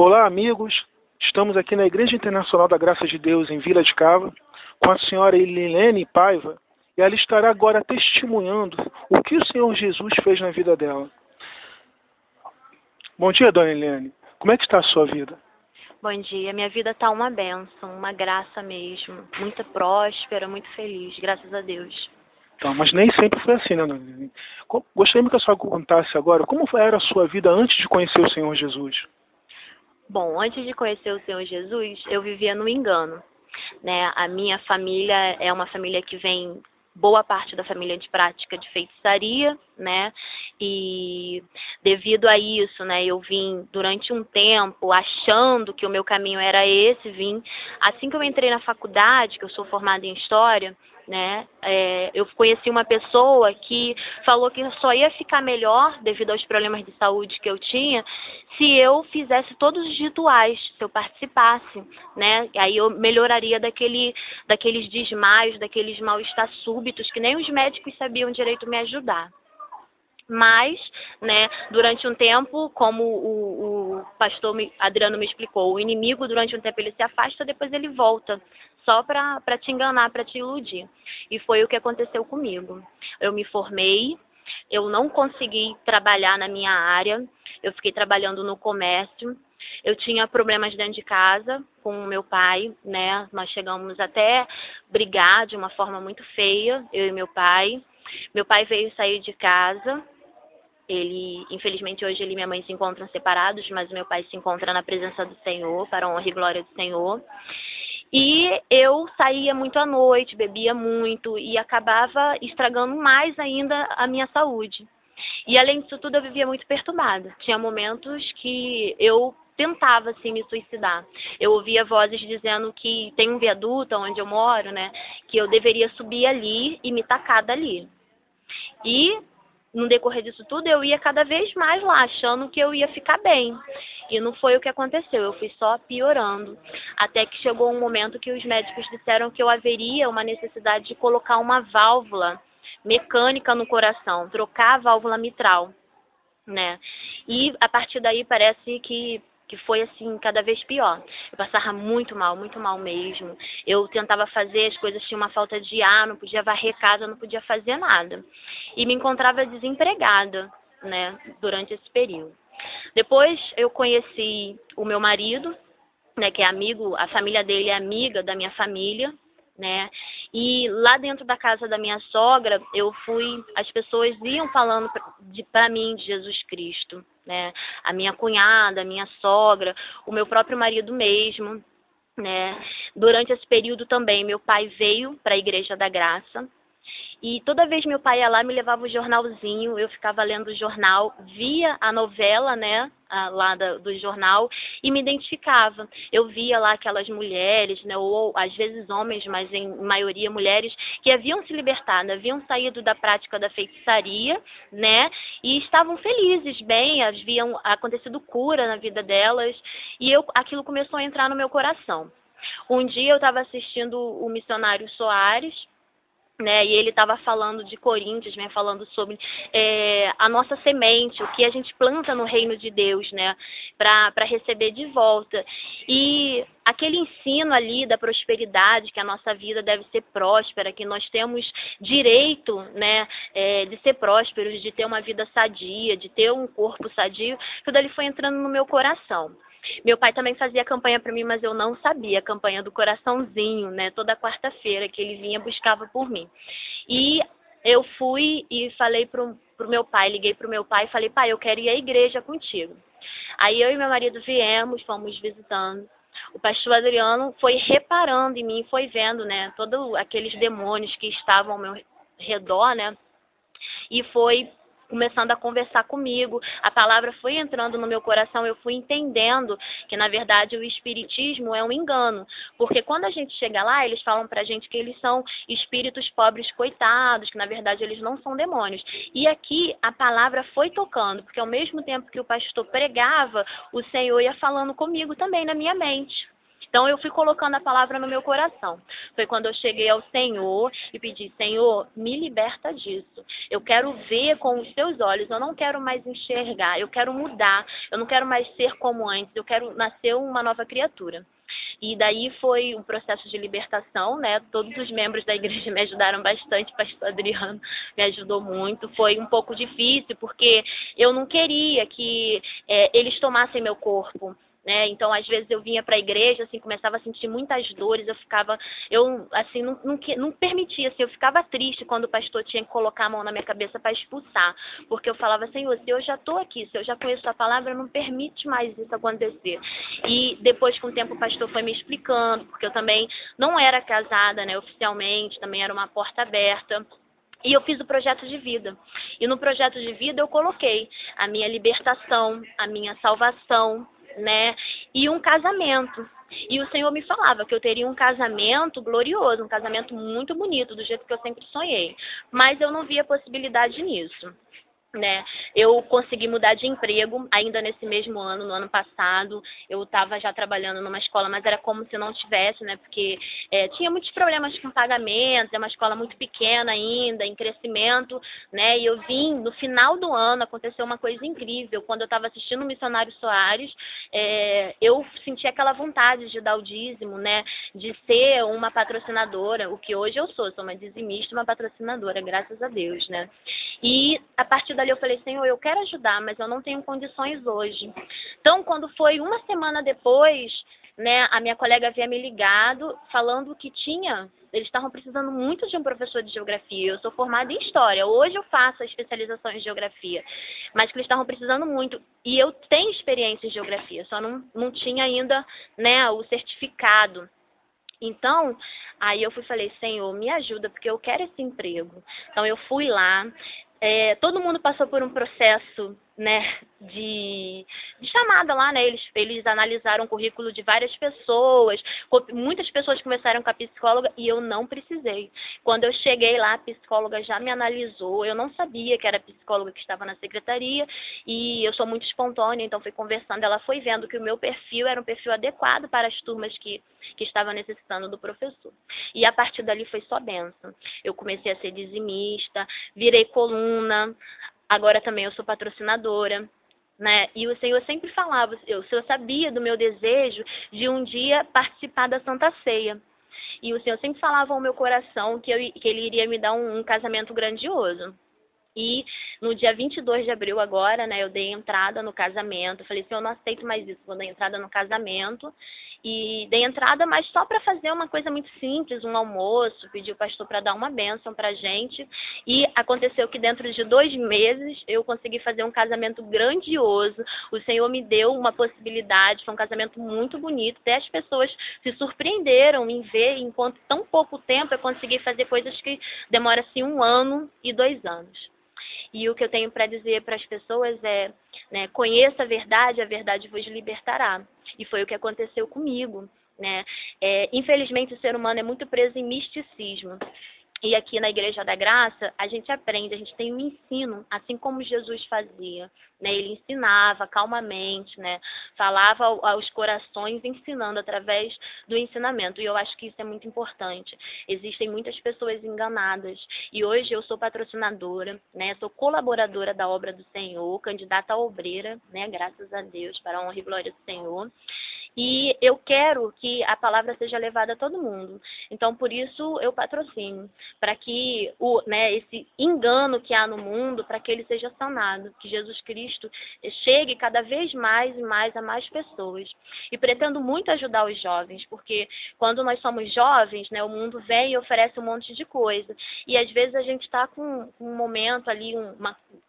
Olá, amigos. Estamos aqui na Igreja Internacional da Graça de Deus, em Vila de Cava, com a senhora Helene Paiva, e ela estará agora testemunhando o que o Senhor Jesus fez na vida dela. Bom dia, dona Helene. Como é que está a sua vida? Bom dia, minha vida está uma bênção, uma graça mesmo, muito próspera, muito feliz, graças a Deus. Então, mas nem sempre foi assim, né, dona Helene? Gostaria que a senhora contasse agora como era a sua vida antes de conhecer o Senhor Jesus. Bom, antes de conhecer o Senhor Jesus, eu vivia no engano, né? A minha família é uma família que vem, boa parte da família de prática de feitiçaria, né? E devido a isso, né, eu vim durante um tempo achando que o meu caminho era esse, assim que eu entrei na faculdade, que eu sou formada em História, né, eu conheci uma pessoa que falou que só ia ficar melhor devido aos problemas de saúde que eu tinha se eu fizesse todos os rituais, se eu participasse, né, aí eu melhoraria daqueles desmaios, daqueles mal-estar súbitos que nem os médicos sabiam direito me ajudar. Mas, né, durante um tempo, como o pastor Adriano me explicou, o inimigo durante um tempo ele se afasta, depois ele volta, só para te enganar, para te iludir. E foi o que aconteceu comigo. Eu me formei, eu não consegui trabalhar na minha área, eu fiquei trabalhando no comércio, eu tinha problemas dentro de casa com o meu pai, né, nós chegamos até brigar de uma forma muito feia, eu e meu pai. Meu pai veio sair de casa. Infelizmente, hoje ele e minha mãe se encontram separados, mas meu pai se encontra na presença do Senhor, para a honra e glória do Senhor. E eu saía muito à noite, bebia muito e acabava estragando mais ainda a minha saúde. E além disso tudo, eu vivia muito perturbada. Tinha momentos que eu tentava, assim, me suicidar. Eu ouvia vozes dizendo que tem um viaduto onde eu moro, né, que eu deveria subir ali e me tacar dali. E no decorrer disso tudo, eu ia cada vez mais lá, achando que eu ia ficar bem. E não foi o que aconteceu, eu fui só piorando. Até que chegou um momento que os médicos disseram que eu haveria uma necessidade de colocar uma válvula mecânica no coração, trocar a válvula mitral, né? E a partir daí parece que foi assim, cada vez pior. Eu passava muito mal mesmo. Eu tentava fazer as coisas, tinha uma falta de ar, não podia varrer casa, não podia fazer nada. E me encontrava desempregada, né, durante esse período. Depois eu conheci o meu marido, né, que é amigo, a família dele é amiga da minha família, né? E lá dentro da casa da minha sogra, as pessoas iam falando para mim de Jesus Cristo, né? A minha cunhada, a minha sogra, o meu próprio marido mesmo, né? Durante esse período também, meu pai veio para a Igreja da Graça. E toda vez meu pai ia lá, me levava o jornalzinho, eu ficava lendo o jornal, via a novela, né, lá do jornal, e me identificava. Eu via lá aquelas mulheres, né, ou às vezes homens, mas em maioria mulheres, que haviam se libertado, haviam saído da prática da feitiçaria, né, e estavam felizes, bem, haviam acontecido cura na vida delas, e aquilo começou a entrar no meu coração. Um dia eu estava assistindo o missionário Soares, né, e ele estava falando de Coríntios, né, falando sobre a nossa semente, o que a gente planta no reino de Deus, né, para receber de volta. E aquele ensino ali da prosperidade, que a nossa vida deve ser próspera, que nós temos direito, né, de ser prósperos, de ter uma vida sadia, de ter um corpo sadio, tudo ali foi entrando no meu coração. Meu pai também fazia campanha para mim, mas eu não sabia, a campanha do coraçãozinho, né? Toda quarta-feira que ele vinha, buscava por mim. E eu fui e falei pro meu pai, liguei pro meu pai e falei, pai, eu quero ir à igreja contigo. Aí eu e meu marido viemos, fomos visitando. O pastor Adriano foi reparando em mim, foi vendo, né? Todos aqueles demônios que estavam ao meu redor, né? E foi começando a conversar comigo, a palavra foi entrando no meu coração, eu fui entendendo que, na verdade, o espiritismo é um engano, porque quando a gente chega lá, eles falam pra gente que eles são espíritos pobres coitados, que, na verdade, eles não são demônios. E aqui a palavra foi tocando, porque ao mesmo tempo que o pastor pregava, o Senhor ia falando comigo também na minha mente. Então eu fui colocando a palavra no meu coração. Foi quando eu cheguei ao Senhor e pedi: Senhor, me liberta disso. Eu quero ver com os teus olhos, eu não quero mais enxergar, eu quero mudar, eu não quero mais ser como antes, eu quero nascer uma nova criatura. E daí foi um processo de libertação, né? Todos os membros da igreja me ajudaram bastante, o pastor Adriano me ajudou muito. Foi um pouco difícil, porque eu não queria que eles tomassem meu corpo, né? Então, às vezes eu vinha para a igreja, assim, começava a sentir muitas dores, não permitia, assim, eu ficava triste quando o pastor tinha que colocar a mão na minha cabeça para expulsar, porque eu falava: Senhor, se eu já estou aqui, se eu já conheço a palavra, não permite mais isso acontecer. E depois, com o tempo, o pastor foi me explicando, porque eu também não era casada, né, oficialmente, também era uma porta aberta. E eu fiz o projeto de vida. E no projeto de vida eu coloquei a minha libertação, a minha salvação, né? E um casamento. E o Senhor me falava que eu teria um casamento glorioso, um casamento muito bonito, do jeito que eu sempre sonhei. Mas eu não via possibilidade nisso, né? Eu consegui mudar de emprego ainda nesse mesmo ano, no ano passado. Eu estava já trabalhando numa escola, mas era como se não tivesse, né? Porque tinha muitos problemas com pagamento, é uma escola muito pequena ainda, em crescimento, né? E eu vim, no final do ano, aconteceu uma coisa incrível. Quando eu estava assistindo o Missionário Soares, eu senti aquela vontade de dar o dízimo, né? De ser uma patrocinadora, o que hoje eu sou uma dizimista, uma patrocinadora, graças a Deus, né? E a partir dali eu falei: Senhor, eu quero ajudar, mas eu não tenho condições hoje. Então, quando foi uma semana depois, né, a minha colega havia me ligado falando que eles estavam precisando muito de um professor de geografia. Eu sou formada em História, hoje eu faço a especialização em Geografia, mas que eles estavam precisando muito. E eu tenho experiência em Geografia, só não tinha ainda, né, o certificado. Então, aí eu falei: Senhor, me ajuda, porque eu quero esse emprego. Então, eu fui lá. Todo mundo passou por um processo, né, de chamada lá, né? Eles analisaram o currículo de várias pessoas, muitas pessoas conversaram com a psicóloga e eu não precisei. Quando eu cheguei lá, a psicóloga já me analisou, eu não sabia que era a psicóloga que estava na secretaria e eu sou muito espontânea, então fui conversando, ela foi vendo que o meu perfil era um perfil adequado para as turmas que estavam necessitando do professor. E a partir dali foi só bênção. Eu comecei a ser dizimista, virei coluna, agora também eu sou patrocinadora, né? E o Senhor sempre falava, o Senhor sabia do meu desejo de um dia participar da Santa Ceia. E o Senhor sempre falava ao meu coração que Ele iria me dar um casamento grandioso. E no dia 22 de abril agora, né, eu dei entrada no casamento. Eu falei: Senhor, eu não aceito mais isso, vou dar entrada no casamento. E dei entrada, mas só para fazer uma coisa muito simples, um almoço, pedi o pastor para dar uma bênção para a gente. E aconteceu que dentro de 2 meses eu consegui fazer um casamento grandioso. O Senhor me deu uma possibilidade, foi um casamento muito bonito. Até as pessoas se surpreenderam em ver, enquanto tão pouco tempo eu consegui fazer coisas que demoram assim 1 ano e 2 anos. E o que eu tenho para dizer para as pessoas é, né, conheça a verdade vos libertará. E foi o que aconteceu comigo, né? Infelizmente, o ser humano é muito preso em misticismo. E aqui na Igreja da Graça, a gente aprende, a gente tem um ensino, assim como Jesus fazia, né? Ele ensinava calmamente, né? Falava aos corações, ensinando através do ensinamento. E eu acho que isso é muito importante. Existem muitas pessoas enganadas. E hoje eu sou patrocinadora, né? Sou colaboradora da obra do Senhor, candidata a obreira, né? Graças a Deus, para a honra e glória do Senhor. E eu quero que a palavra seja levada a todo mundo. Então, por isso, eu patrocino, para que esse engano que há no mundo, para que ele seja sanado, que Jesus Cristo chegue cada vez mais e mais a mais pessoas. E pretendo muito ajudar os jovens, porque quando nós somos jovens, né, o mundo vem e oferece um monte de coisa. E às vezes a gente está com um momento ali,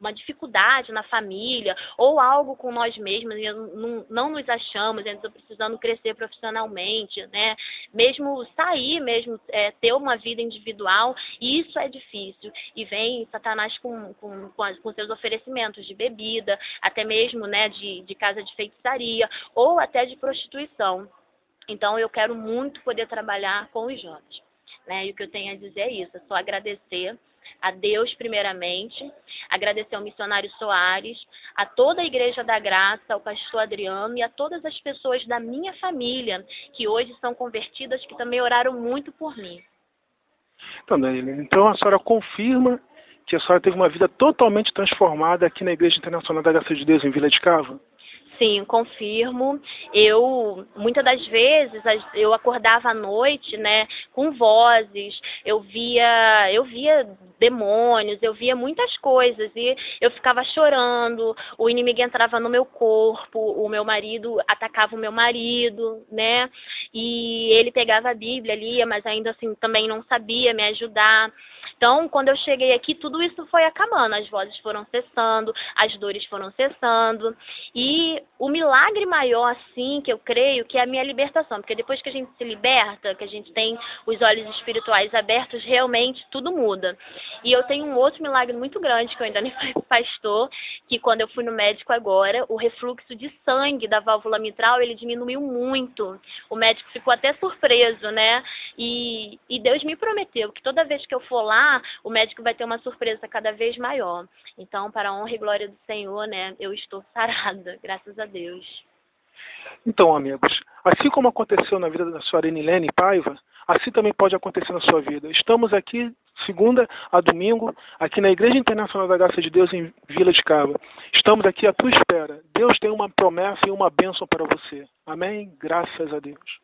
uma dificuldade na família, ou algo com nós mesmos, e não nos achamos, precisando crescer profissionalmente, né? Mesmo sair, ter uma vida individual, e isso é difícil. E vem Satanás com seus oferecimentos de bebida, até mesmo, né, de casa de feitiçaria, ou até de prostituição. Então, eu quero muito poder trabalhar com os jovens, né? E o que eu tenho a dizer é isso, é só agradecer, a Deus primeiramente, agradecer ao missionário Soares, a toda a Igreja da Graça, ao pastor Adriano e a todas as pessoas da minha família que hoje são convertidas, que também oraram muito por mim. Então, Danilo, então a senhora confirma que a senhora teve uma vida totalmente transformada aqui na Igreja Internacional da Graça de Deus em Vila de Cava? Sim, confirmo. Muitas das vezes, eu acordava à noite, né, com vozes, eu via demônios, eu via muitas coisas e eu ficava chorando, o inimigo entrava no meu corpo, o meu marido atacava o meu marido, né, e ele pegava a Bíblia, lia, mas ainda assim também não sabia me ajudar. Então, quando eu cheguei aqui, tudo isso foi acabando, as vozes foram cessando, as dores foram cessando, e o milagre maior, assim, que eu creio, que é a minha libertação, porque depois que a gente se liberta, que a gente tem os olhos espirituais abertos, realmente tudo muda. E eu tenho um outro milagre muito grande, que eu ainda nem falei pro pastor, que quando eu fui no médico agora, o refluxo de sangue da válvula mitral, ele diminuiu muito. O médico ficou até surpreso, né? E Deus me prometeu que toda vez que eu for lá, o médico vai ter uma surpresa cada vez maior. Então, para a honra e glória do Senhor, né, eu estou sarada, graças a Deus. Então, amigos, assim como aconteceu na vida da senhora Enilene Paiva, assim também pode acontecer na sua vida. Estamos aqui, segunda a domingo, aqui na Igreja Internacional da Graça de Deus em Vila de Cava. Estamos aqui à tua espera. Deus tem uma promessa e uma bênção para você. Amém? Graças a Deus.